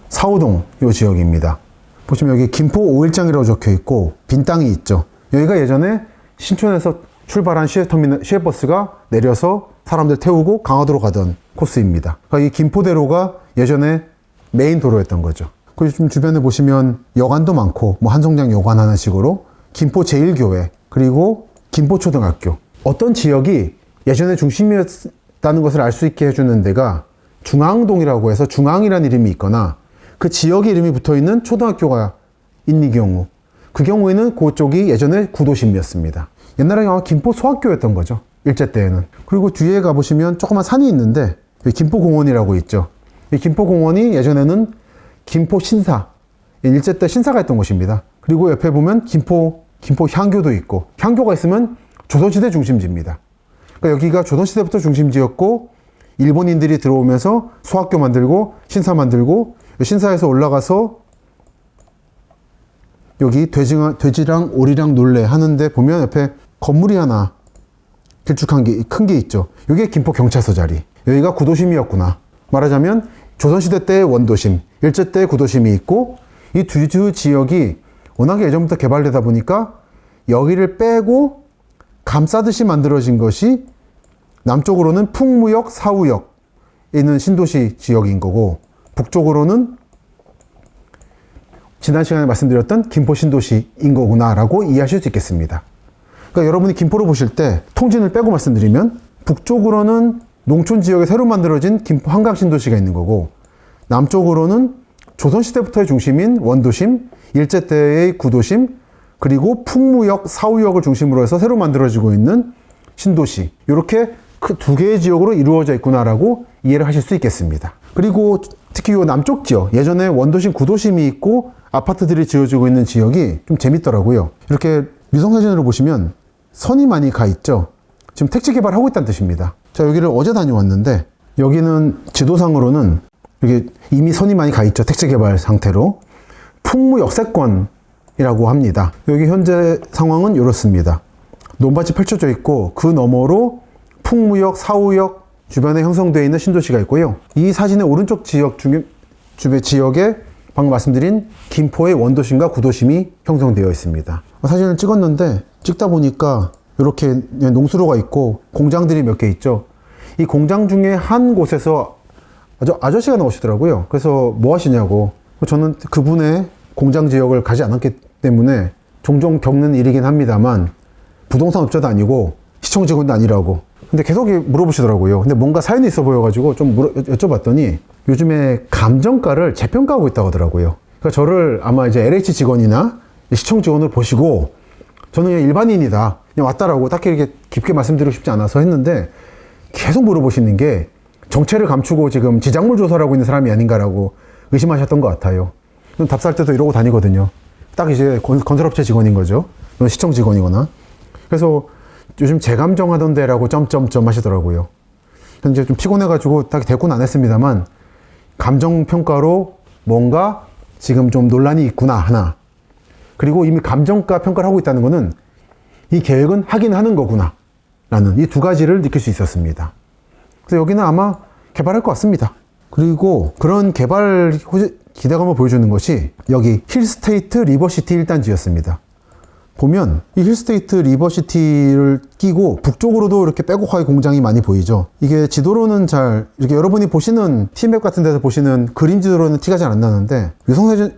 Speaker 1: 사우동 이 지역입니다. 보시면 여기 김포 5일장이라고 적혀 있고 빈 땅이 있죠. 여기가 예전에 신촌에서 출발한 시외버스가 내려서 사람들 태우고 강화도로 가던 코스입니다. 그러니까 이 김포대로가 예전에 메인 도로였던 거죠. 그리고 좀 주변에 보시면 여관도 많고, 뭐 한성장 여관 하는 식으로 김포 제1교회, 그리고 김포초등학교. 어떤 지역이 예전에 중심이었다는 것을 알 수 있게 해주는 데가 중앙동이라고 해서 중앙이라는 이름이 있거나 그 지역의 이름이 붙어있는 초등학교가 있는 경우, 그 경우에는 그쪽이 예전에 구도심이었습니다. 옛날에 아마 김포 소학교였던 거죠, 일제 때에는. 그리고 뒤에 가보시면 조그만 산이 있는데 김포공원이라고 있죠. 이 김포공원이 예전에는 김포 신사, 일제 때 신사가 있던 곳입니다. 그리고 옆에 보면 김포 향교도 있고, 향교가 있으면 조선시대 중심지입니다. 그러니까 여기가 조선시대부터 중심지였고, 일본인들이 들어오면서 소학교 만들고 신사 만들고, 신사에서 올라가서 여기 돼지랑 오리랑 놀래 하는데 보면 옆에 건물이 하나 길쭉한 게 큰 게 있죠. 이게 김포 경찰서 자리. 여기가 구도심이었구나. 말하자면 조선시대 때의 원도심, 일제 때의 구도심이 있고, 이 두 지역이 워낙에 예전부터 개발되다 보니까 여기를 빼고 감싸듯이 만들어진 것이 남쪽으로는 풍무역, 사우역에 있는 신도시 지역인 거고, 북쪽으로는 지난 시간에 말씀드렸던 김포 신도시인 거구나라고 이해하실 수 있겠습니다. 그러니까 여러분이 김포를 보실 때 통진을 빼고 말씀드리면 북쪽으로는 농촌 지역에 새로 만들어진 김포 한강 신도시가 있는 거고, 남쪽으로는 조선시대부터의 중심인 원도심, 일제 때의 구도심, 그리고 풍무역, 사우역을 중심으로 해서 새로 만들어지고 있는 신도시, 이렇게 그 두 개의 지역으로 이루어져 있구나라고 이해를 하실 수 있겠습니다. 그리고 특히 이 남쪽 지역, 예전에 원도심, 구도심이 있고 아파트들이 지어지고 있는 지역이 좀 재밌더라고요. 이렇게 위성사진으로 보시면 선이 많이 가 있죠. 지금 택지 개발하고 있다는 뜻입니다. 자, 여기를 어제 다녀왔는데, 여기는 지도상으로는 이게 이미 선이 많이 가 있죠. 택지 개발 상태로. 풍무역세권이라고 합니다. 여기 현재 상황은 이렇습니다. 논밭이 펼쳐져 있고, 그 너머로 풍무역, 사우역 주변에 형성되어 있는 신도시가 있고요. 이 사진의 오른쪽 지역 주변 지역에 방금 말씀드린 김포의 원도심과 구도심이 형성되어 있습니다. 사진을 찍었는데, 찍다 보니까 이렇게 농수로가 있고 공장들이 몇 개 있죠. 이 공장 중에 한 곳에서 아저씨가 나오시더라고요. 그래서 뭐 하시냐고. 저는 그분의 공장 지역을 가지 않았기 때문에 종종 겪는 일이긴 합니다만, 부동산 업자도 아니고 시청 직원도 아니라고. 근데 계속 물어보시더라고요. 근데 뭔가 사연이 있어 보여가지고 좀 여쭤봤더니 요즘에 감정가를 재평가하고 있다고 하더라고요. 그러니까 저를 아마 이제 LH 직원이나 시청 직원을 보시고, 저는 그냥 일반인이다, 그냥 왔다라고 딱히 이렇게 깊게 말씀드리고 싶지 않아서 했는데, 계속 물어보시는 게 정체를 감추고 지금 지작물 조사를 하고 있는 사람이 아닌가라고 의심하셨던 것 같아요. 답사할 때도 이러고 다니거든요. 딱 이제 건설업체 직원인 거죠. 시청 직원이거나. 그래서 요즘 재감정하던데 라고 점점점 하시더라고요. 이제 좀 피곤해가지고 딱 대꾸는 안 했습니다만, 감정평가로 뭔가 지금 좀 논란이 있구나 하나, 그리고 이미 감정가 평가를 하고 있다는 거는 이 계획은 하긴 하는 거구나 라는 이 두 가지를 느낄 수 있었습니다. 그래서 여기는 아마 개발할 것 같습니다. 그리고 그런 개발 기대감을 보여주는 것이 여기 힐스테이트 리버시티 1단지였습니다. 보면 이 힐스테이트 리버시티를 끼고 북쪽으로도 이렇게 빼곡하게 공장이 많이 보이죠. 이게 지도로는 잘, 이렇게 여러분이 보시는 티맵 같은 데서 보시는 그림 지도로는 티가 잘 안 나는데,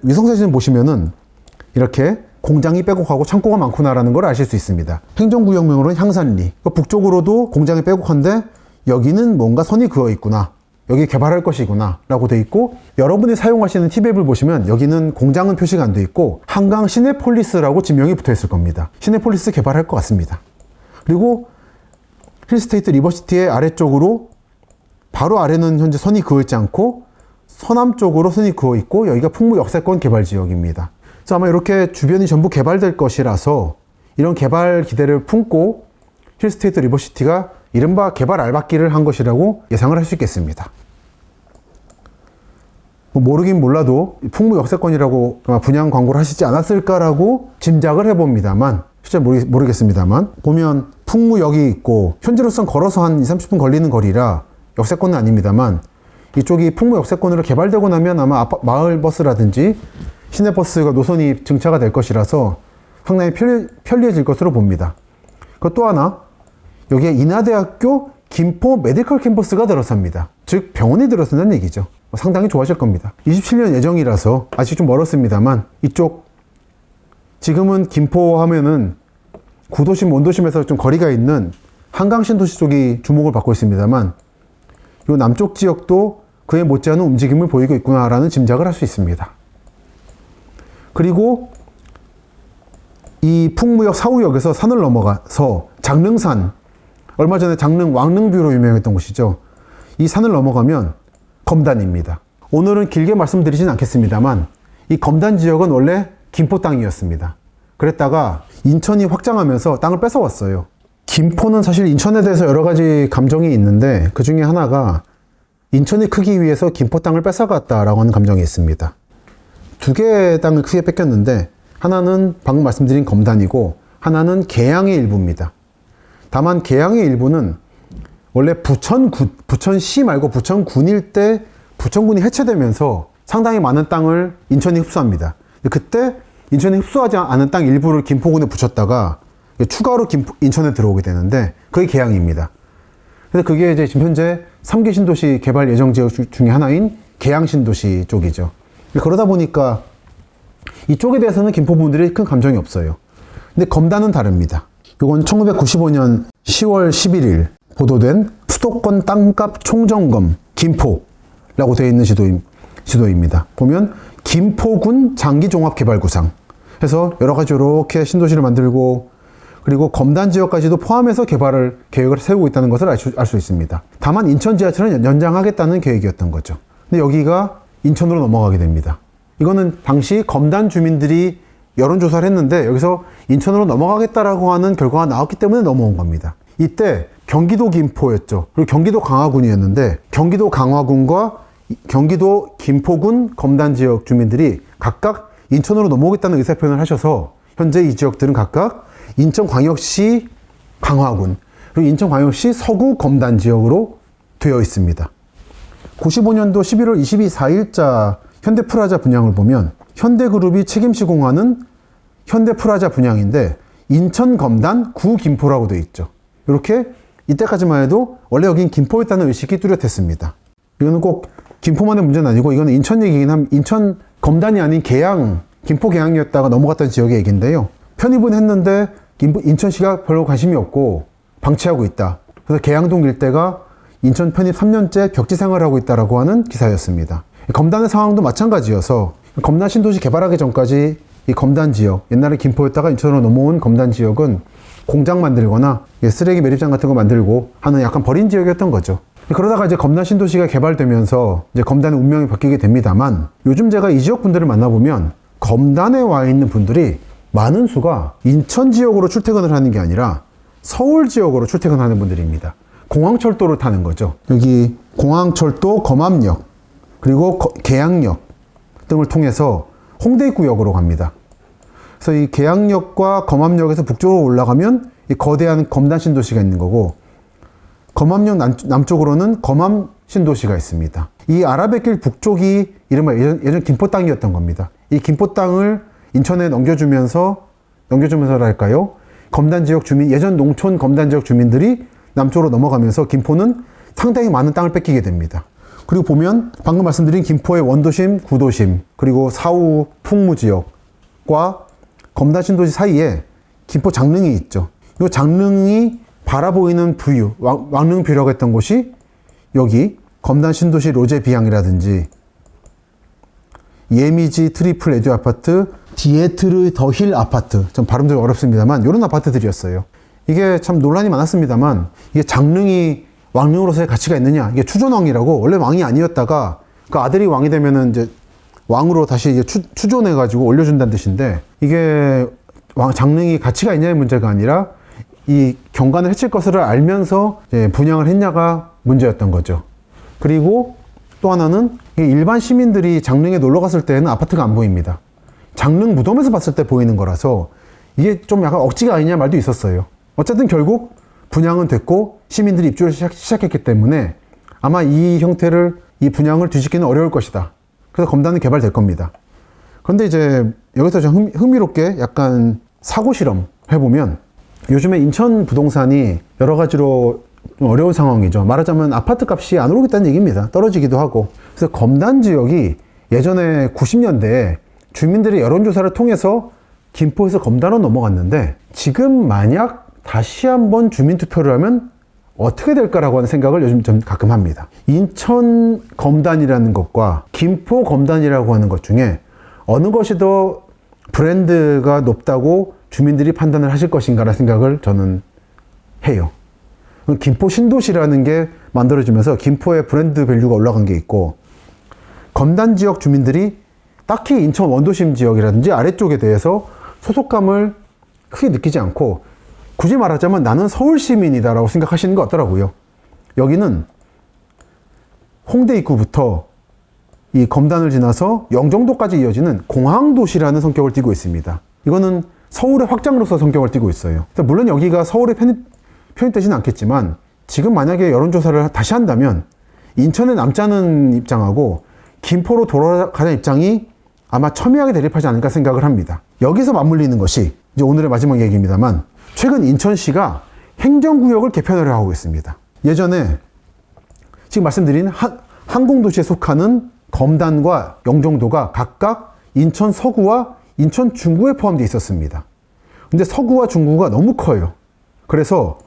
Speaker 1: 위성사진 보시면은 이렇게 공장이 빼곡하고 창고가 많구나라는 걸 아실 수 있습니다. 행정구역명으로는 향산리. 그러니까 북쪽으로도 공장이 빼곡한데 여기는 뭔가 선이 그어 있구나, 여기 개발할 것이구나 라고 돼 있고, 여러분이 사용하시는 티맵을 보시면 여기는 공장은 표시가 안 돼 있고 한강 시내폴리스라고 지명이 붙어 있을 겁니다. 시내폴리스 개발할 것 같습니다. 그리고 힐스테이트 리버시티의 아래쪽으로, 바로 아래는 현재 선이 그어 있지 않고 서남쪽으로 선이 그어 있고, 여기가 풍무역세권 개발지역입니다. 그래서 아마 이렇게 주변이 전부 개발될 것이라서 이런 개발 기대를 품고 힐스테이트 리버시티가 이른바 개발 알박기를 한 것이라고 예상을 할 수 있겠습니다. 모르긴 몰라도 풍무역세권이라고 분양 광고를 하시지 않았을까라고 짐작을 해봅니다만, 실제 모르겠습니다만, 보면 풍무역이 있고 현재로선 걸어서 한 20-30분 걸리는 거리라 역세권은 아닙니다만, 이쪽이 풍무역세권으로 개발되고 나면 아마 마을버스라든지 시내버스가 노선이 증차가 될 것이라서 상당히 편리해질 것으로 봅니다. 또 하나, 여기에 인하대학교 김포 메디컬 캠퍼스가 들어섭니다. 즉 병원이 들어선다는 얘기죠. 상당히 좋아하실 겁니다. 27년 예정이라서 아직 좀 멀었습니다만, 이쪽 지금은 김포 하면은 구도심, 원도심에서 좀 거리가 있는 한강 신도시 쪽이 주목을 받고 있습니다만, 이 남쪽 지역도 그에 못지않은 움직임을 보이고 있구나라는 짐작을 할 수 있습니다. 그리고 이 풍무역 사우역에서 산을 넘어가서 장릉산, 얼마 전에 장릉 왕릉뷰로 유명했던 곳이죠. 이 산을 넘어가면 검단입니다. 오늘은 길게 말씀드리진 않겠습니다만, 이 검단 지역은 원래 김포 땅이었습니다. 그랬다가 인천이 확장하면서 땅을 뺏어왔어요. 김포는 사실 인천에 대해서 여러 가지 감정이 있는데 그 중에 하나가 인천이 크기 위해서 김포 땅을 뺏어갔다라고 하는 감정이 있습니다. 두 개의 땅을 크게 뺏겼는데 하나는 방금 말씀드린 검단이고 하나는 계양의 일부입니다. 다만 계양의 일부는 원래 부천시 말고 부천군일 때 부천군이 해체되면서 상당히 많은 땅을 인천이 흡수합니다. 그때 인천이 흡수하지 않은 땅 일부를 김포군에 붙였다가 추가로 인천에 들어오게 되는데 그게 계양입니다. 그래서 그게 이제 지금 현재 3기 신도시 개발 예정 지역 중에 하나인 계양 신도시 쪽이죠. 그러다 보니까 이쪽에 대해서는 김포 분들이 큰 감정이 없어요. 근데 검단은 다릅니다. 이건 1995년 10월 11일 보도된 수도권 땅값 총점검 김포라고 되어 있는 지도입니다. 보면 김포군 장기종합개발구상 해서 여러 가지 이렇게 신도시를 만들고 그리고 검단 지역까지도 포함해서 계획을 세우고 있다는 것을 알 수 있습니다. 다만 인천 지하철은 연장하겠다는 계획이었던 거죠. 근데 여기가 인천으로 넘어가게 됩니다. 이거는 당시 검단 주민들이 여론조사를 했는데 여기서 인천으로 넘어가겠다라고 하는 결과가 나왔기 때문에 넘어온 겁니다. 이때 경기도 김포였죠. 그리고 경기도 강화군이었는데 경기도 강화군과 경기도 김포군 검단 지역 주민들이 각각 인천으로 넘어오겠다는 의사표현을 하셔서 현재 이 지역들은 각각 인천광역시 강화군 그리고 인천광역시 서구 검단 지역으로 되어 있습니다. 95년도 11월 24일자 현대프라자 분양을 보면 현대그룹이 책임 시공하는 현대프라자 분양인데 인천 검단 구 김포라고 되어 있죠. 이렇게 이때까지만 해도 원래 여긴 김포였다는 의식이 뚜렷했습니다. 이거는 꼭 김포만의 문제는 아니고 이거는 인천 얘기긴 함 인천 검단이 아닌 계양 김포 계양이었다가 넘어갔던 지역의 얘기인데요. 편입은 했는데 인천시가 별로 관심이 없고 방치하고 있다. 그래서 계양동 일대가 인천 편입 3년째 벽지 생활하고 있다라고 하는 기사였습니다. 검단의 상황도 마찬가지여서 검단 신도시 개발하기 전까지 이 검단 지역, 옛날에 김포였다가 인천으로 넘어온 검단 지역은 공장 만들거나 쓰레기 매립장 같은 거 만들고 하는 약간 버린 지역이었던 거죠. 그러다가 이제 검단 신도시가 개발되면서 이제 검단의 운명이 바뀌게 됩니다만 요즘 제가 이 지역 분들을 만나보면 검단에 와 있는 분들이 많은 수가 인천 지역으로 출퇴근을 하는 게 아니라 서울 지역으로 출퇴근하는 분들입니다. 공항철도를 타는 거죠. 여기 공항철도 검암역 그리고 계양역 등을 통해서 홍대 입구역으로 갑니다. 그래서 이 계양역과 검암역에서 북쪽으로 올라가면 이 거대한 검단 신도시가 있는 거고 검암역 남쪽으로는 검암 신도시가 있습니다. 이 아라뱃길 북쪽이 이른바 예전 김포 땅이었던 겁니다. 이 김포 땅을 인천에 넘겨주면서랄까요? 검단 지역 주민, 예전 농촌 검단 지역 주민들이 남쪽으로 넘어가면서 김포는 상당히 많은 땅을 뺏기게 됩니다. 그리고 보면 방금 말씀드린 김포의 원도심, 구도심, 그리고 사후 풍무 지역과 검단 신도시 사이에 김포 장릉이 있죠. 이 장릉이 바라보이는 부유, 왕릉뷰라고 했던 곳이 여기 검단 신도시 로제 비양이라든지 예미지 트리플 에듀 아파트, 디에트르 더힐 아파트, 좀 발음 좀 어렵습니다만 이런 아파트들이었어요. 이게 참 논란이 많았습니다만 이게 장릉이 왕릉으로서의 가치가 있느냐, 이게 추존왕이라고 원래 왕이 아니었다가 그 아들이 왕이 되면은 이제 왕으로 다시 이제 추존해가지고 올려준다는 뜻인데 이게 장릉이 가치가 있냐의 문제가 아니라 이 경관을 해칠 것을 알면서 분양을 했냐가 문제였던 거죠. 그리고 또 하나는 일반 시민들이 장릉에 놀러 갔을 때는 아파트가 안 보입니다. 장릉 무덤에서 봤을 때 보이는 거라서 이게 좀 약간 억지가 아니냐 말도 있었어요. 어쨌든 결국 분양은 됐고 시민들이 입주를 시작했기 때문에 아마 이 분양을 뒤집기는 어려울 것이다. 그래서 검단은 개발될 겁니다. 그런데 이제 여기서 좀 흥미롭게 약간 사고 실험 해보면 요즘에 인천 부동산이 여러 가지로 좀 어려운 상황이죠. 말하자면 아파트 값이 안 오르겠다는 얘기입니다. 떨어지기도 하고. 그래서 검단 지역이 예전에 90년대에 주민들의 여론조사를 통해서 김포에서 검단으로 넘어갔는데 지금 만약 다시 한번 주민투표를 하면 어떻게 될까라고 하는 생각을 요즘 좀 가끔 합니다. 인천 검단이라는 것과 김포 검단이라고 하는 것 중에 어느 것이 더 브랜드가 높다고 주민들이 판단을 하실 것인가라는 생각을 저는 해요. 김포 신도시라는 게 만들어지면서 김포의 브랜드 밸류가 올라간 게 있고 검단 지역 주민들이 딱히 인천 원도심 지역이라든지 아래쪽에 대해서 소속감을 크게 느끼지 않고 굳이 말하자면 나는 서울 시민이다라고 생각하시는 것 같더라고요. 여기는 홍대 입구부터 이 검단을 지나서 영종도까지 이어지는 공항도시라는 성격을 띠고 있습니다. 이거는 서울의 확장으로서 성격을 띠고 있어요. 물론 여기가 서울에 편입되지는 않겠지만 지금 만약에 여론조사를 다시 한다면 인천에 남자는 입장하고 김포로 돌아가는 입장이 아마 첨예하게 대립하지 않을까 생각을 합니다. 여기서 맞물리는 것이 이제 오늘의 마지막 얘기입니다만 최근 인천시가 행정구역을 개편을 하고 있습니다. 예전에 지금 말씀드린 항공도시에 속하는 검단과 영종도가 각각 인천 서구와 인천 중구에 포함되어 있었습니다. 근데 서구와 중구가 너무 커요. 그래서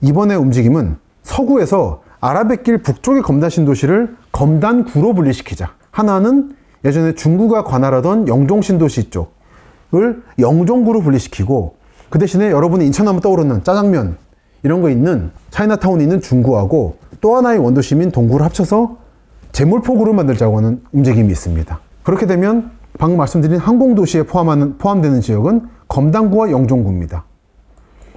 Speaker 1: 이번에 움직임은 서구에서 아라뱃길 북쪽의 검단 신도시를 검단구로 분리시키자. 하나는 예전에 중구가 관할하던 영종 신도시 쪽을 영종구로 분리시키고 그 대신에 여러분이 인천하면 떠오르는 짜장면 이런 거 있는 차이나타운에 있는 중구하고 또 하나의 원도심인 동구를 합쳐서 제물포구를 만들자고 하는 움직임이 있습니다. 그렇게 되면 방금 말씀드린 항공도시에 포함되는 지역은 검단구와 영종구입니다.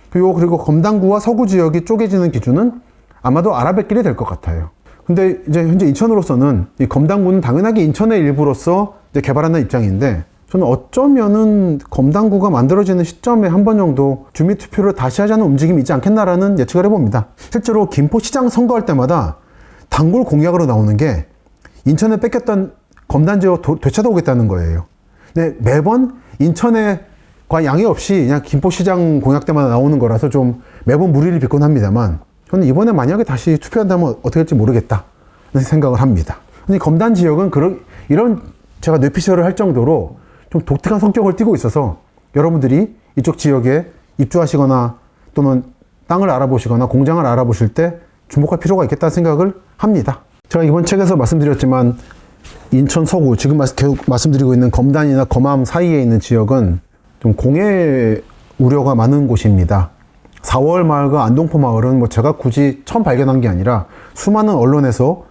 Speaker 1: 그리고 검단구와 서구 지역이 쪼개지는 기준은 아마도 아라뱃길이 될 것 같아요. 근데 이제 현재 인천으로서는 이 검단구는 당연하게 인천의 일부로서 이제 개발하는 입장인데 저는 어쩌면은 검단구가 만들어지는 시점에 한 번 정도 주민투표를 다시 하자는 움직임이 있지 않겠나라는 예측을 해봅니다. 실제로 김포시장 선거할 때마다 단골 공약으로 나오는 게 인천에 뺏겼던 검단 지역 되찾아오겠다는 거예요. 근데 매번 인천에 과 양해 없이 그냥 김포시장 공약 때마다 나오는 거라서 좀 매번 무리를 빚곤 합니다만 저는 이번에 만약에 다시 투표한다면 어떻게 될지 모르겠다 생각을 합니다. 근데 검단 지역은 이런 제가 뇌피셜을 할 정도로 좀 독특한 성격을 띠고 있어서 여러분들이 이쪽 지역에 입주하시거나 또는 땅을 알아보시거나 공장을 알아보실 때 주목할 필요가 있겠다는 생각을 합니다. 제가 이번 책에서 말씀드렸지만 인천 서구, 지금 계속 말씀드리고 있는 검단이나 검암 사이에 있는 지역은 좀 공해 우려가 많은 곳입니다. 4월 마을과 안동포 마을은 뭐 제가 굳이 처음 발견한 게 아니라 수많은 언론에서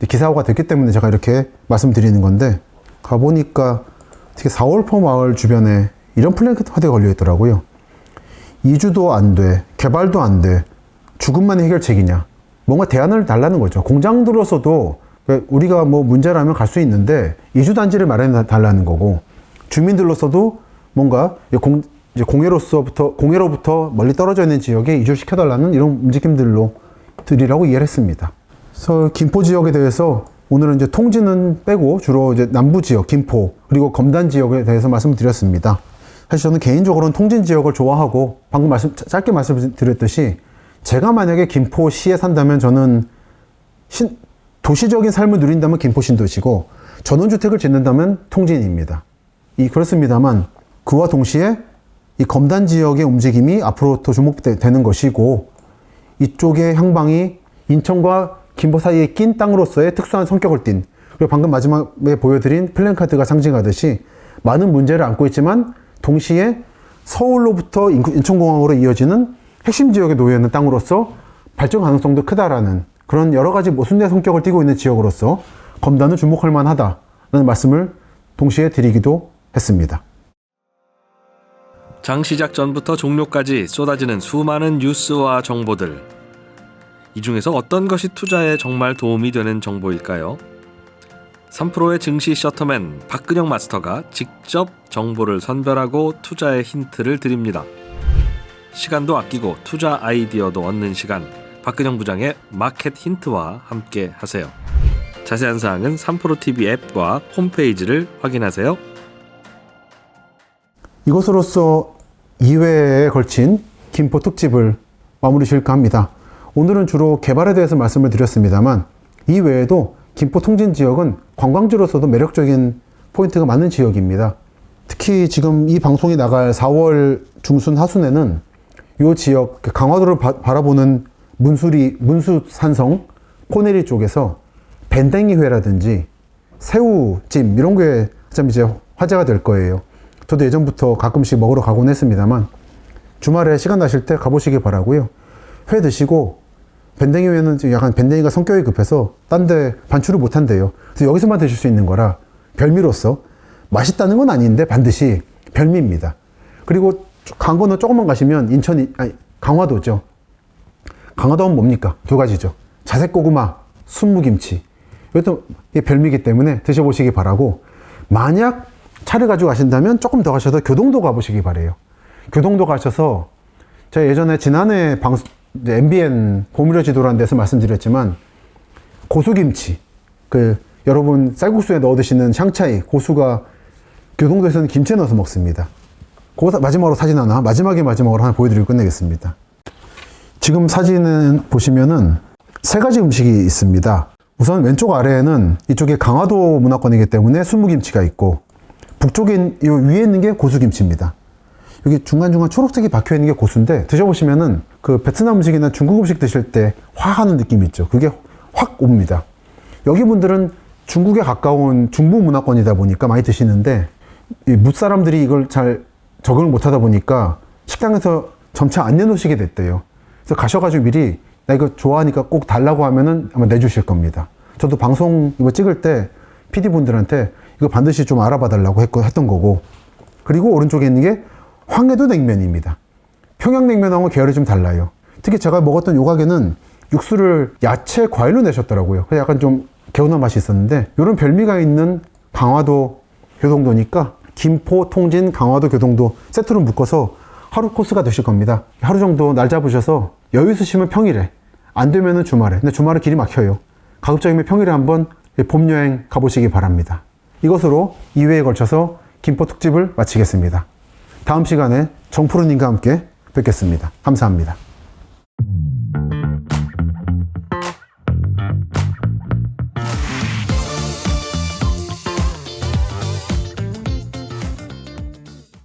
Speaker 1: 기사화가 됐기 때문에 제가 이렇게 말씀드리는 건데 가보니까 특히 4월포 마을 주변에 이런 플래카드가 걸려 있더라고요. 이주도 안 돼, 개발도 안 돼, 죽음만이 해결책이냐. 뭔가 대안을 달라는 거죠. 공장들로서도 우리가 뭐 문제라면 갈 수 있는데 이주단지를 마련해 달라는 거고 주민들로서도 뭔가 공해로부터 멀리 떨어져 있는 지역에 이주시켜달라는 이런 움직임들이라고 이해를 했습니다. 그래서 김포 지역에 대해서 오늘은 이제 통지는 빼고 주로 이제 남부 지역, 김포, 그리고 검단 지역에 대해서 말씀드렸습니다. 사실 저는 개인적으로는 통진 지역을 좋아하고 방금 짧게 말씀드렸듯이 제가 만약에 김포시에 산다면 저는 도시적인 삶을 누린다면 김포 신도시고 전원주택을 짓는다면 통진입니다. 그렇습니다만 그와 동시에 이 검단 지역의 움직임이 앞으로 더 주목되는 것이고 이쪽의 향방이 인천과 김포 사이에 낀 땅으로서의 특수한 성격을 띤 그리고 방금 마지막에 보여드린 플랜카드가 상징하듯이 많은 문제를 안고 있지만 동시에 서울로부터 인천공항으로 이어지는 핵심 지역에 놓여있는 땅으로서 발전 가능성도 크다라는 그런 여러 가지 모순된 성격을 띠고 있는 지역으로서 검단은 주목할 만하다라는 말씀을 동시에 드리기도 했습니다.
Speaker 2: 장 시작 전부터 종료까지 쏟아지는 수많은 뉴스와 정보들. 이 중에서 어떤 것이 투자에 정말 도움이 되는 정보일까요? 3프로의 증시 셔터맨 박근영 마스터가 직접 정보를 선별하고 투자의 힌트를 드립니다. 시간도 아끼고 투자 아이디어도 얻는 시간, 박근영 부장의 마켓 힌트와 함께 하세요. 자세한 사항은 3프로TV 앱과 홈페이지를 확인하세요.
Speaker 1: 이것으로써 2회에 걸친 김포 특집을 마무리 지을까 합니다. 오늘은 주로 개발에 대해서 말씀을 드렸습니다만 이 외에도 김포 통진 지역은 관광지로서도 매력적인 포인트가 많은 지역입니다. 특히 지금 이 방송이 나갈 4월 중순 하순에는 이 지역 강화도를 바라보는 문수산성 코네리 쪽에서 밴댕이회라든지 새우찜 이런 게 참 이제 화제가 될 거예요. 저도 예전부터 가끔씩 먹으러 가곤 했습니다만 주말에 시간 나실 때 가보시길 바라고요. 회 드시고 밴댕이회는 약간 밴댕이가 성격이 급해서 딴 데 반출을 못 한대요. 그래서 여기서만 드실 수 있는 거라 별미로서 맛있다는 건 아닌데 반드시 별미입니다. 그리고 강원도 조금만 가시면 강화도죠. 강화도는 뭡니까? 두 가지죠. 자색고구마, 순무김치. 이것도 별미이기 때문에 드셔보시기 바라고, 만약 차를 가지고 가신다면 조금 더 가셔서 교동도 가보시기 바래요. 교동도 가셔서 제가 예전에 지난해 MBN 보물의 지도라는 데서 말씀드렸지만, 고수김치, 여러분 쌀국수에 넣어 드시는 샹차이 고수가 교동도에서는 김치에 넣어서 먹습니다. 그거 마지막으로 마지막으로 하나 보여드리고 끝내겠습니다. 지금 사진은 보시면은 세 가지 음식이 있습니다. 우선 왼쪽 아래에는 이쪽에 강화도 문화권이기 때문에 순무김치가 있고, 북쪽에 위에 있는 게 고수김치입니다. 여기 중간중간 초록색이 박혀 있는 게 고수인데, 드셔보시면은 베트남 음식이나 중국 음식 드실 때 화하는 느낌이 있죠. 그게 확 옵니다. 여기 분들은 중국에 가까운 중부 문화권이다 보니까 많이 드시는데, 이 무사람들이 이걸 잘 적응을 못 하다 보니까 식당에서 점차 안 내놓으시게 됐대요. 그래서 가셔가지고 미리 나 이거 좋아하니까 꼭 달라고 하면은 아마 내주실 겁니다. 저도 방송 이거 찍을 때 PD분들한테 이거 반드시 좀 알아봐 달라고 했던 거고, 그리고 오른쪽에 있는 게 황해도 냉면입니다. 평양냉면하고 계열이 좀 달라요. 특히 제가 먹었던 요 가게는 육수를 야채, 과일로 내셨더라고요. 그래서 약간 좀 개운한 맛이 있었는데, 이런 별미가 있는 강화도, 교동도니까 김포, 통진, 강화도, 교동도 세트로 묶어서 하루 코스가 되실 겁니다. 하루 정도 날 잡으셔서 여유 있으시면 평일에, 안 되면은 주말에. 근데 주말에 길이 막혀요. 가급적이면 평일에 한번 봄 여행 가보시기 바랍니다. 이것으로 2회에 걸쳐서 김포 특집을 마치겠습니다. 다음 시간에 정프로님과 함께 뵙겠습니다. 감사합니다.